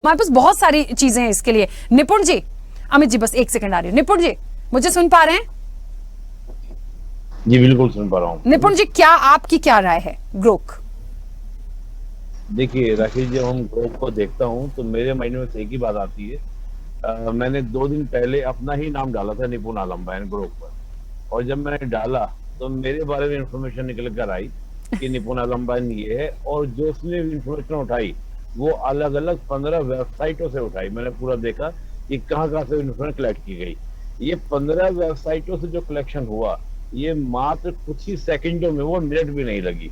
हमारे पास बहुत सारी चीजें हैं इसके लिए। निपुण जी, अमित जी बस एक सेकंड आ रही है। निपुण जी मुझे सुन पा रहे हैं? जी बिल्कुल सुन पा रहा हूँ। निपुण जी, क्या आपकी क्या राय है ग्रोक? देखिए राकेश, जब हम ग्रोक को देखता हूँ तो मेरे माइंड में एक ही बात आती है। मैंने 2 दिन पहले अपना ही नाम डाला था निपुण आलमबयान ग्रोक पर, और जब मैंने डाला तो मेरे बारे में इंफॉर्मेशन निकल कर आई कि निपुण आलमबयान ये है, और जो उसने इंफॉर्मेशन उठाई वो अलग अलग 15 वेबसाइटों से उठाई। मैंने पूरा देखा कि कहाँ कहाँ से इंफॉर्मेशन कलेक्ट की गई। ये 15 वेबसाइटों से जो कलेक्शन हुआ, ये मात्र कुछ ही सेकंडों में, वो मिनट भी नहीं लगी।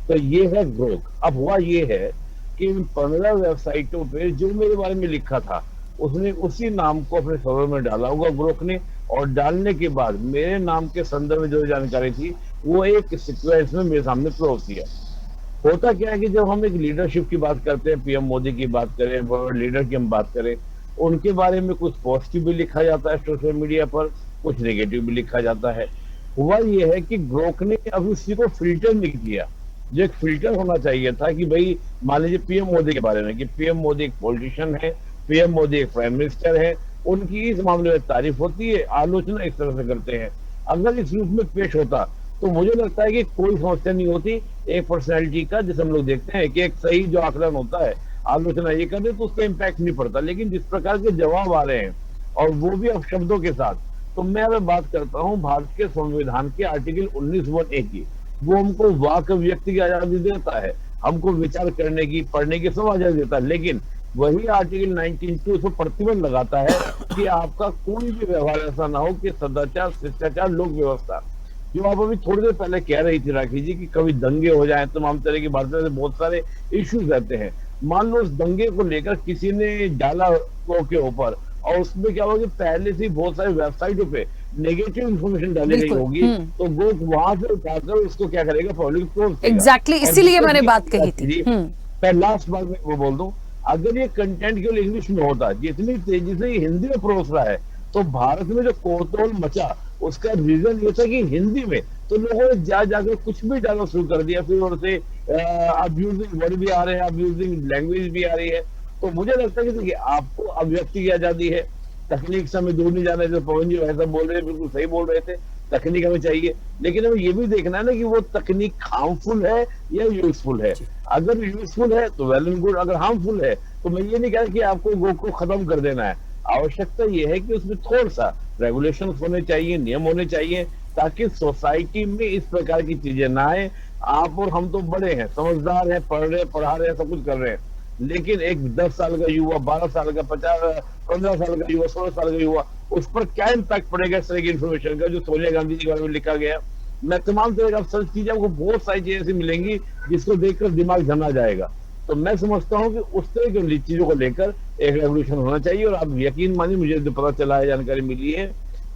तो ये है ग्रोक। अब हुआ ये है कि इन 15 वेबसाइटों पे जो मेरे बारे में लिखा था, उसने उसी नाम को अपने सर्वर में डाला होगा ग्रोक ने, और डालने के बाद मेरे नाम के संदर्भ में जो जानकारी थी वो एक सीक्वेंस में मेरे सामने फ्लो होती है। होता क्या है कि जब हम एक लीडरशिप की बात करते हैं, पीएम मोदी की बात करें, वर्ल्ड लीडर की हम बात करें, उनके बारे में कुछ पॉजिटिव भी लिखा जाता है सोशल मीडिया पर, कुछ नेगेटिव भी लिखा जाता है। हुआ ये है कि ग्रोक ने अभी उसी को फिल्टर नहीं किया। जो एक फिल्टर होना चाहिए था कि भाई मान लीजिए पीएम मोदी के बारे में, कि पीएम मोदी एक पॉलिटिशियन है, पीएम मोदी एक प्राइम मिनिस्टर है, उनकी इस मामले में तारीफ होती है, आलोचना इस तरह से करते हैं। अगर इस रूप में पेश होता तो मुझे लगता है कि कोई समस्या नहीं होती। एक पर्सनैलिटी का, जैसे हम लोग देखते हैं कि एक सही जो आकलन होता है, आलोचना ये कर दे तो उसका इम्पैक्ट नहीं पड़ता। लेकिन जिस प्रकार के जवाब आ रहे हैं, और वो भी अब शब्दों के साथ, तो मैं अगर बात करता हूँ भारत के संविधान के आर्टिकल 19(1)(a) की, वो हमको वाक व्यक्ति की आजादी देता है, हमको विचार करने की, पढ़ने की सब आजादी देता है। लेकिन वही आर्टिकल 19(2) उसको प्रतिबंध लगाता है कि आपका कोई भी व्यवहार ऐसा ना हो कि सदाचार, शिष्टाचार, लोक व्यवस्था, जो आप अभी थोड़ी देर पहले कह रही थी राखी जी, कि कभी दंगे हो जाए, तमाम तरह की बातें से बहुत सारे इश्यूज रहते हैं। मान लो उस दंगे को लेकर किसी ने डाला के ऊपर, और उसमें क्या होगा कि पहले से बहुत सारी वेबसाइटों पे नेगेटिव इंफॉर्मेशन डाली गई होगी, तो वो वहां से उठाकर उसको क्या करेगा, पब्लिक को एग्जैक्टली, इसीलिए मैंने बात कही थी। मैं लास्ट बार में वो बोल दूं, अगर ये कंटेंट केवल इंग्लिश में होता, जितनी तेजी से ये हिंदी में परोस रहा है, तो भारत में जो कोतोल मचा, उसका रीजन ये था कि हिंदी में तो लोगों ने जाकर कुछ भी डालना शुरू कर दिया। फिर उनसे अब्यूजिंग वर्ड भी आ रहे हैं, अब्यूजिंग लैंग्वेज भी आ रही है। तो मुझे लगता है कि देखिए, आपको अभिव्यक्ति की आजादी है, तकनीक से हमें दूर नहीं जाना है। जो पवन जी वैसा बोल रहे हैं, बिल्कुल सही बोल रहे थे, तकनीक हमें चाहिए, लेकिन हमें ये भी देखना है ना कि वो तकनीक हार्मफुल है या यूजफुल है। अगर यूजफुल है तो वेल एंड गुड, अगर हार्मफुल है तो मैं ये नहीं कह रहा कि आपको गो को खत्म कर देना है। आवश्यकता यह है कि उसमें थोड़ा सा रेगुलेशन होने चाहिए, नियम होने चाहिए, ताकि सोसाइटी में इस प्रकार की चीजें ना आए। आप और हम तो बड़े हैं, समझदार हैं, पढ़ रहे, पढ़ा रहे हैं, सब कुछ कर रहे हैं, लेकिन एक 10 साल का युवा, 12 साल का, 15 साल का युवा, 16 साल का युवा, उस पर क्या इम्पैक्ट पड़ेगा इस तरह की इन्फॉर्मेशन का, जो सोनिया गांधी जी के बारे में लिखा गया। मैं तमाम तरह का सर्च कीजिए, आपको बहुत सारी चीजें ऐसी मिलेंगी जिसको देखकर दिमाग धना जाएगा। तो मैं समझता हूँ कि उस तरह की चीजों को लेकर एक रेवोल्यूशन होना चाहिए। और आप यकीन मानिए, मुझे जो पता चला है, जानकारी मिली है,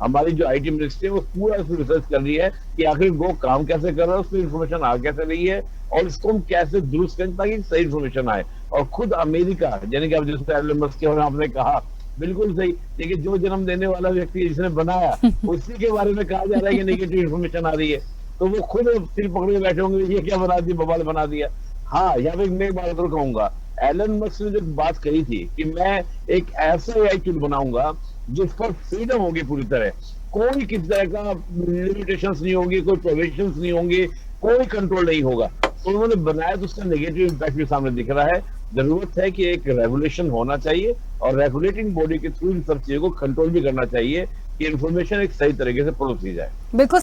हमारी जो आईटी मिनिस्ट्री है वो पूरा इसमें रिसर्च कर रही है कि आखिर वो काम कैसे कर रहा है, उसमें इन्फॉर्मेशन आ कैसे रही है, और इसको हम कैसे दुरुस्त करें ताकि सही इन्फॉर्मेशन आए। और खुद अमेरिका, यानी कि आप जिससे एलन मस्क के बारे में आपने कहा, बिल्कुल सही, लेकिन जो जन्म देने वाला व्यक्ति जिसने बनाया, उसी के बारे में कहा जा रहा है कि नेगेटिव इन्फॉर्मेशन आ रही है, तो वो खुद सिर पकड़े बैठे होंगे, ये क्या बना दिया, बवाल बना दिया। हाँ, यहाँ पे मैं एक बात और कहूंगा, एलन मस्क ने जो बात कही थी कि मैं एक ऐसा एआई टूल बनाऊंगा जिस पर फ्रीडम होगी पूरी तरह, कोई किसी तरह का लिमिटेशंस नहीं होगी, कोई प्रोविजंस नहीं होंगे, कोई कंट्रोल नहीं होगा। तो उन्होंने बनाया, तो उसका नेगेटिव इम्पैक्ट भी सामने दिख रहा है। जरूरत है कि एक रेगुलेशन होना चाहिए, और रेगुलेटिंग बॉडी के थ्रू इन सब चीजों को कंट्रोल भी करना चाहिए कि इंफॉर्मेशन एक सही तरीके से परोसी जाए। बिल्कुल।